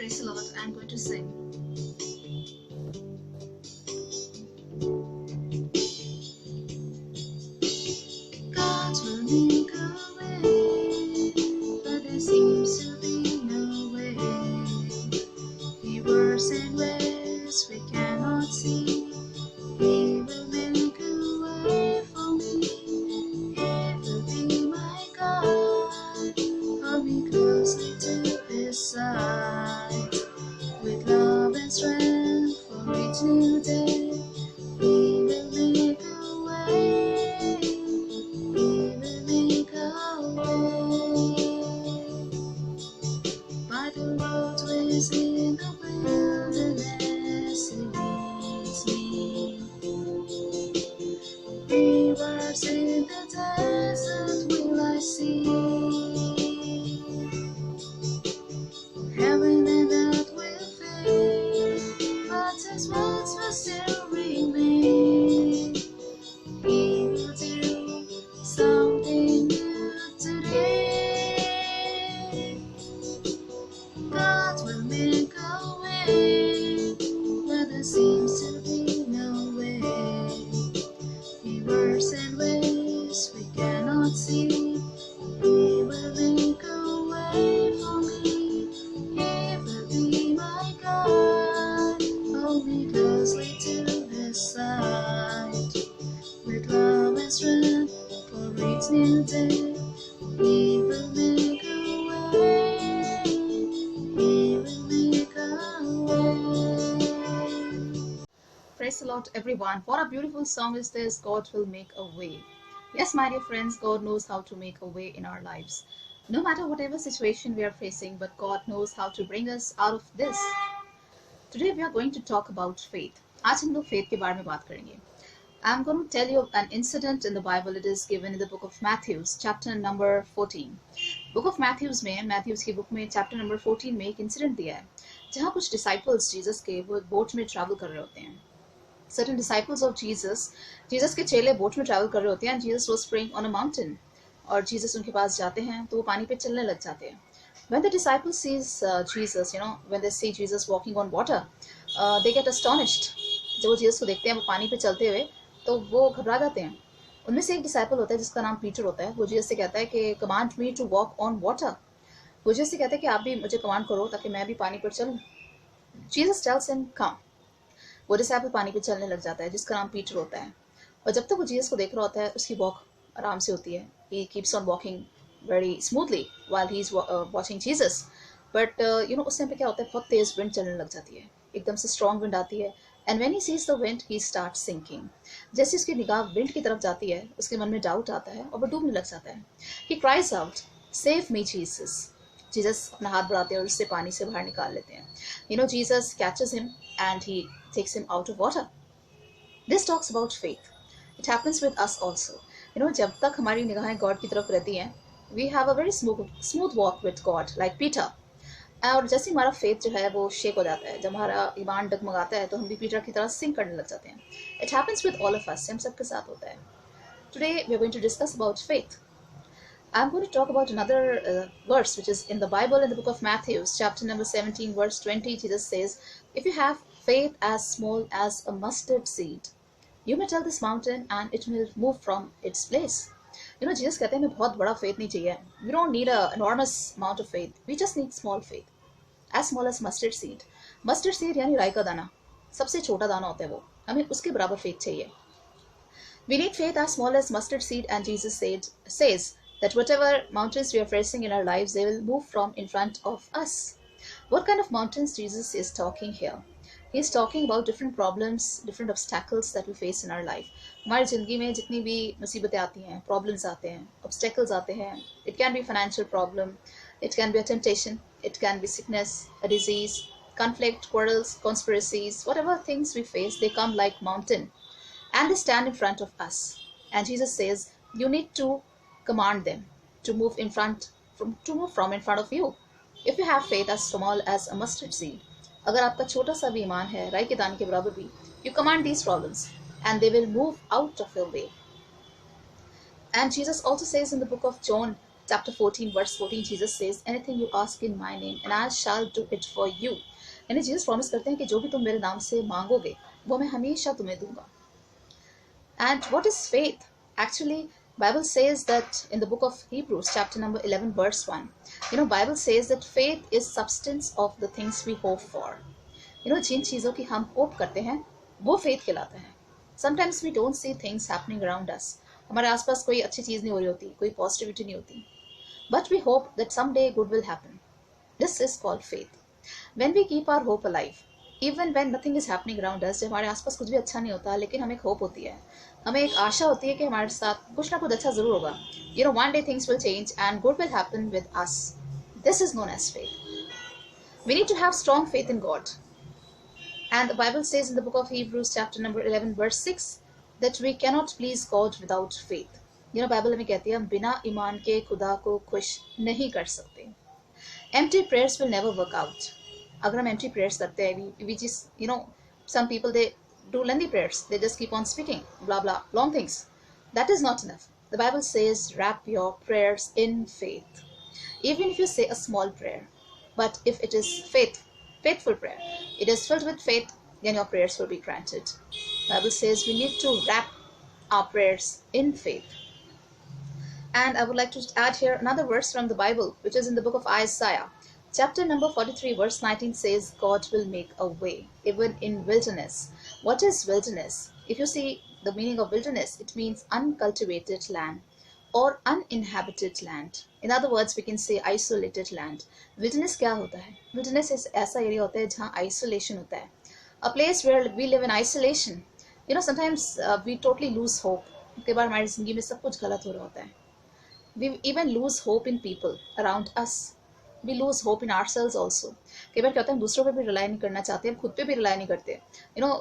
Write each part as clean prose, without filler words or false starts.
Praise the Lord. I'm going to sing. God will make a way, but there seems to be no way. He works in ways we cannot see. He will make a way for me. He will be my God. Hold me closely to His side. With love and strength for each new day, He will make a way. He will make a way. By the roadways in the wilderness, He leads me. Rivers in the desert will I see. Heaven and earth will fade, but His words will still remain. He will do something new today. God will make a way where there seems to be no way. He works in ways we cannot see. He will make a way for me. He will be my God. Hold me closely to His side. With love and strength for each new day, He will make a way. He will make a way. Praise the Lord, everyone. What a beautiful song is this. God will make a way. Yes, my dear friends, God knows how to make a way in our lives. No matter whatever situation we are facing, but God knows how to bring us out of this. Today we are going to talk about faith. आज हम लोग faith के बारे में बात करेंगे. I'm going to tell you an incident in the Bible. It is given in the book of Matthew, chapter number 14. Book of Matthew में, Matthew की book में chapter number 14 में एक incident दिया है, जहाँ कुछ disciples Jesus के वो boat में travel कर रहे होते हैं. Certain disciples of Jesus के चेले बोट में ट्रैवल कर रहे होते हैं. And Jesus was praying on a mountain. और Jesus उनके पास जाते हैं तो वो पानी पे चलने लग जाते हैं. When the disciples sees Jesus, when they see Jesus walking on water, they get astonished. जब वो Jesus को देखते हैं वो पानी पे चलते हुए तो वो घबरा जाते हैं. उनमें से एक डिसाइपल होता है जिसका नाम पीटर होता है. वो जीसस से कहता है कि command me to walk on water. वो जीसस से कहता है कि आप भी मुझे कमांड करो ताकि मैं भी पानी पर चलूं. Jesus tells him come. वो डिसाइपल पानी पे चलने लग जाता है जिसका नाम पीटर होता है. और जब तक वो जीसस को देख रहा होता है उसकी वॉक आराम से होती है. He keeps on walking very smoothly while he is watching Jesus. But उस टाइम पे क्या होता है, बहुत तेज विंड चलने लग जाती है. एकदम से स्ट्रॉन्ग विंड आती है. And when he sees the wind, he starts sinking. जैसे उसकी निगाह विंड की तरफ जाती है उसके मन में डाउट आता है और वो डूबने लग जाता है. He cries out, "Save me, Jesus." Jesus अपना हाथ बढ़ाते हैं और उससे पानी से बाहर निकाल लेते हैं. Jesus catches him and he takes him out of water. This talks about faith. It happens with us also. जब तक हमारी निगाहें गॉड की तरफ रहती हैं, we have a very smooth walk with God, like Peter. और जैसे हमारा फेथ जो है वो शेक हो जाता है, जब हमारा ईमान डगमगाता है तो हम भी पीटर की तरह सिंक करने लग जाते हैं. It happens with all of us. हम सबके साथ होता है. Today we are going to discuss about faith. I'm going to talk about another verse which is in the Bible in the book of Matthew, chapter number 17, verse 20. Jesus says, "If you have faith as small as a mustard seed, you may tell this mountain and it will move from its place." Jesus कहते हैं हमें बहुत बड़ा faith नहीं चाहिए. We don't need an enormous amount of faith. We just need small faith. As small as mustard seed. Mustard seed यानी राई का दाना. सबसे छोटा दाना होता है वो. हमें उसके बराबर faith चाहिए. We need faith as small as mustard seed, and Jesus says that whatever mountains we are facing in our lives, they will move from in front of us. What kind of mountains Jesus is talking here? He is talking about different problems, different obstacles that we face in our life. हमारी ज़िंदगी में जितनी भी मुसीबतें आती हैं, problems आते हैं, obstacles आते हैं. It can be financial problem, it can be a temptation, it can be sickness, a disease, conflict, quarrels, conspiracies, whatever things we face, they come like mountain. And they stand in front of us. And Jesus says, you need to command them to move from in front of you. If you have faith as small as a mustard seed, अगर आपका छोटा सा भी ईमान है राई के दाने के बराबर भी, you command these problems and they will move out of your way. And Jesus also says in the book of John chapter 14 verse 14, Jesus says, anything you ask in my name and I shall do it for you. यानी Jesus promise करते हैं कि जो भी तुम मेरे नाम से मांगोगे वो मैं हमेशा तुम्हें दूंगा. And what is faith? Actually, Bible says that in the book of Hebrews, chapter number 11, verse 1, Bible says that faith is substance of the things we hope for. जिन चीज़ों की हम होप करते हैं वो faith कहलाता है. Sometimes we don't see things happening around us. हमारे आसपास कोई अच्छी चीज़ नहीं हो रही होती, कोई पॉजिटिविटी नहीं होती. But we hope that someday good will happen. This is called faith. When we keep our hope alive, even when nothing is happening around us, जब हमारे आसपास कुछ भी अच्छा नहीं होता, लेकिन हमें एक होप होती है, हमें एक आशा होती है कि हमारे साथ कुछ ना कुछ अच्छा जरूर होगा. One day things will change and good will happen with us. This is known as faith. We need to have strong faith in God. And the Bible says in the book of Hebrews chapter number 11 verse 6 that we cannot please God without faith. Bible में कहती है हम बिना ईमान के खुदा को खुश नहीं कर सकते. Empty prayers will never work out. अगर हम empty prayers करते हैं, we just, some people, they do lengthy prayers. They just keep on speaking, blah, blah, long things. That is not enough. The Bible says, wrap your prayers in faith. Even if you say a small prayer, but if it is faithful prayer, it is filled with faith, then your prayers will be granted. The Bible says we need to wrap our prayers in faith. And I would like to add here another verse from the Bible, which is in the book of Isaiah. Chapter number 43 verse 19 says, God will make a way, even in wilderness. What is wilderness? If you see the meaning of wilderness, it means uncultivated land or uninhabited land. In other words, we can say isolated land. Wilderness क्या होता है? Wilderness is ऐसा area होता है जहाँ isolation होता है. A place where we live in isolation. Sometimes we totally lose hope. कई बार हमारी जिंदगी में सब कुछ गलत हो रहा होता है. We even lose hope in people around us. We lose hope in ourselves also. कई बार क्या होता है हम दूसरों पे भी rely नहीं करना चाहते, हम खुद पे भी rely नहीं करते.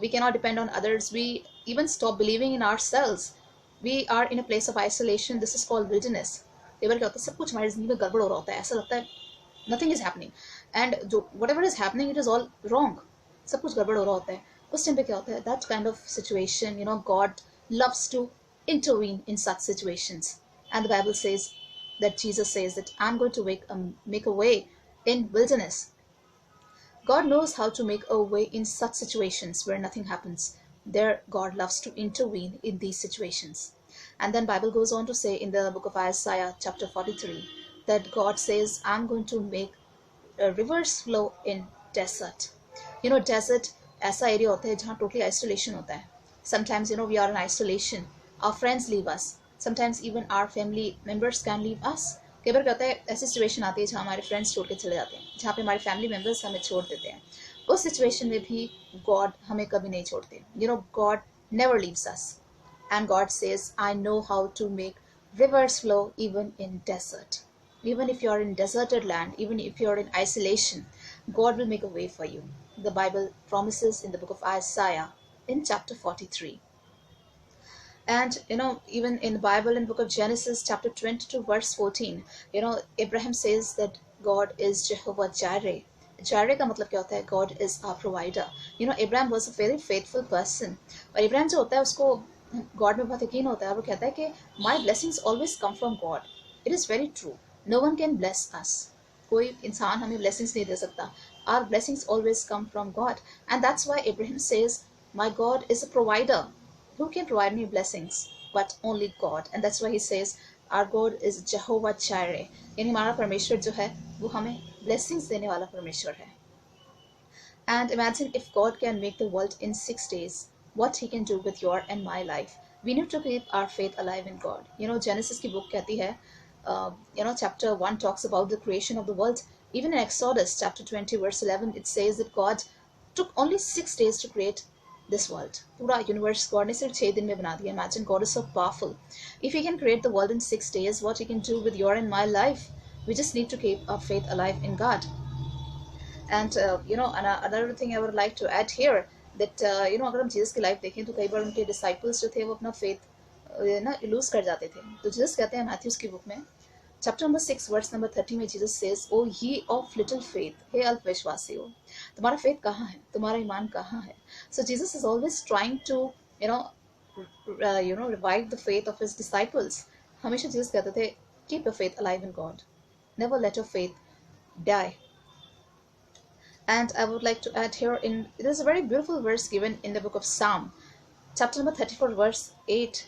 We cannot depend on others. We even stop believing in ourselves. We are in a place of isolation. This is called wilderness. कई बार क्या होता है सब कुछ हमारी जिंदगी में गड़बड़ हो रहा होता है, ऐसा लगता है nothing is happening and जो whatever is happening it is all wrong. सब कुछ गड़बड़ हो रहा होता है. उस टाइम पे क्या होता है? That kind of situation, God loves to intervene in such situations. And the Bible says that Jesus says that I'm going to make a way in wilderness. God knows how to make a way in such situations where nothing happens. There, God loves to intervene in these situations. And then Bible goes on to say in the book of Isaiah chapter 43 that God says, I'm going to make rivers flow in desert. Desert ऐसा area होता है जहाँ totally isolation होता है. Sometimes, we are in isolation. Our friends leave us. Sometimes even our family members can leave us. कई बार क्या होता है ऐसी सिचुएशन आती है जहाँ हमारे फ्रेंड्स छोड़ के चले जाते हैं, जहाँ पे हमारे फैमिली मेम्बर्स हमें छोड़ देते हैं. उस सिचुएशन में भी गॉड हमें कभी नहीं छोड़ते. God never leaves us. And God says I know how to make rivers flow even in desert. Even if you are in deserted land, even if you are in isolation, God will make a way for you. The Bible promises in the book of Isaiah in chapter 43. And even in the Bible in the book of Genesis chapter 22 verse 14, Abraham says that God is Jehovah Jireh. Jireh का मतलब क्या होता है? God is our provider. Abraham was a very faithful person. और Abraham जो होता है उसको God में बहुत यकीन होता है. वो कहता है कि my blessings always come from God. It is very true. No one can bless us. कोई इंसान हमें blessings नहीं दे सकता. Our blessings always come from God. And that's why Abraham says, my God is a provider. Who can provide me blessings but only God? And that's why he says our God is Jehovah Jireh. यानी हमारा परमेश्वर जो है वो हमें blessings देने वाला परमेश्वर है. And imagine if God can make the world in 6 days, what he can do with your and my life. We need to keep our faith alive in God. Genesis की book कहती है, chapter 1 talks about the creation of the world. Even in Exodus chapter 20 verse 11 it says that God took only 6 days to create this world. पूरा universe God ने सिर्फ 6 दिन में बना दिया. Imagine God is so powerful. If he can create the world in 6 days, what he can do with your and my life? We just need to keep our faith alive in God. And another thing I would like to add here that अगर हम Jesus की life देखें तो कई बार उनके disciples जो थे वो अपना फेथ लूज कर जाते थे. तो जीसस कहते हैं मैथ्यूज की बुक में चैप्टर नंबर 6 वर्स नंबर 30 में Jesus says, O ye of little faith, हे अल्पविश्वासियों, तुम्हारा फेथ कहाँ है, तुम्हारा ईमान कहाँ है. So Jesus is always trying to revive the faith of his disciples. हमेशा जीसस कहते थे Keep your faith alive in God. Never let your faith die. And I would like to add here, there's a very beautiful verse given in the book of Psalm, chapter number 34, verse 8.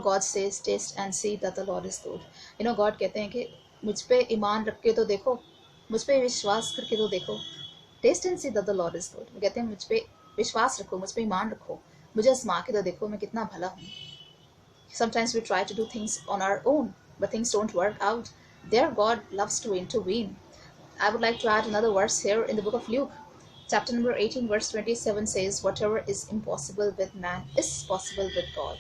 God says, taste and see that the Lord is good. God कहते हैं कि मुझ पे ईमान रख के तो देखो, मुझ पे विश्वास करके तो देखो. Taste and see that the Lord is good. वो कहते हैं मुझ पे विश्वास रखो, मुझ पे ईमान रखो, मुझे आजमा के तो देखो मैं कितना भला हूँ. Sometimes we try to do things on our own, but things don't work out. There God loves to intervene. I would like to add another verse here in the book of Luke. Chapter number 18, verse 27 says, whatever is impossible with man is possible with God.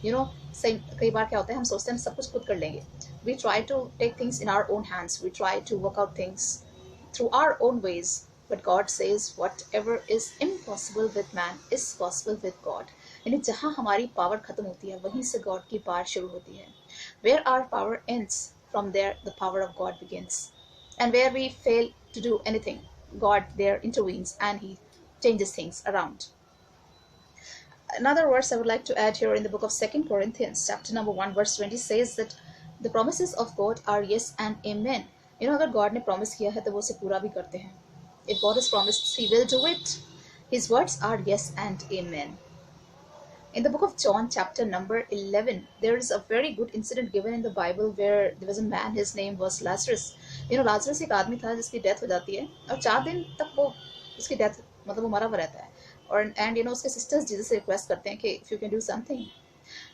कई बार क्या होता है, हम सोचते हैं सब कुछ खुद कर लेंगे. We try to take things in our own hands. We try to work out things through our own ways. But God says, whatever is impossible with man is possible with God. यानी जहाँ हमारी power खत्म होती है, वहीं से God की power शुरू होती है. Where our power ends, from there the power of God begins. And where we fail to do anything, God there intervenes and he changes things around. Another verse I would like to add here in the book of 2 Corinthians, chapter number 1, verse 20 says that the promises of God are yes and amen. अगर God ने promise किया है तो वो उसे पूरा भी करते हैं. If God has promised, he will do it. His words are yes and amen. In the book of John, chapter number 11, there is a very good incident given in the Bible where there was a man, his name was Lazarus. Lazarus एक आदमी था जिसकी death हो जाती है और 4 दिन तक वो उसकी डेथ मतलब वो मरा हुआ रहता है. और उसके सिस्टर्स जीसस से रिक्वेस्ट करते हैं कि if you can do something.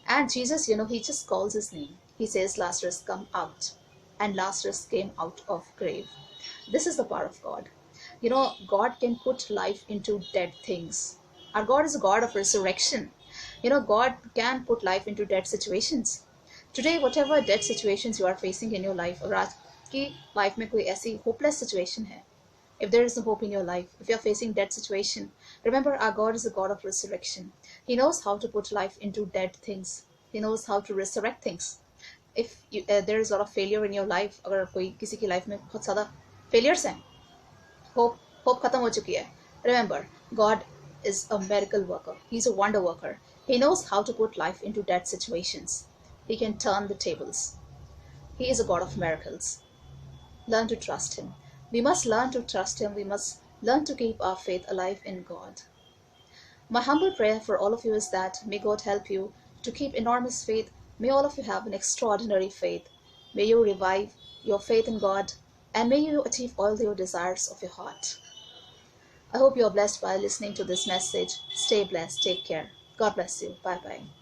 And Jesus, he just calls his name. He says, Lazarus, come out. And Lazarus came out of grave. This is the power of God. God can put life into dead things. Our God is a God of resurrection. God can put life into dead situations. Today, whatever dead situations you are facing in your life, or आपकी life में कोई ऐसी hopeless situation है, if there is no hope in your life, if you are facing dead situation, remember our God is a God of resurrection. He knows how to put life into dead things. He knows how to resurrect things. If there is a lot of failure in your life, अगर कोई किसी की life में बहुत ज़्यादा failures हैं, hope खत्म हो चुकी है, remember God is a miracle worker. He's a wonder worker. He knows how to put life into dead situations. He can turn the tables. He is a God of miracles. Learn to trust him. We must learn to trust him. We must learn to keep our faith alive in God. My humble prayer for all of you is that may God help you to keep enormous faith. May all of you have an extraordinary faith. May you revive your faith in God, and may you achieve all your desires of your heart. I hope you are blessed by listening to this message. Stay blessed. Take care. God bless you. Bye-bye.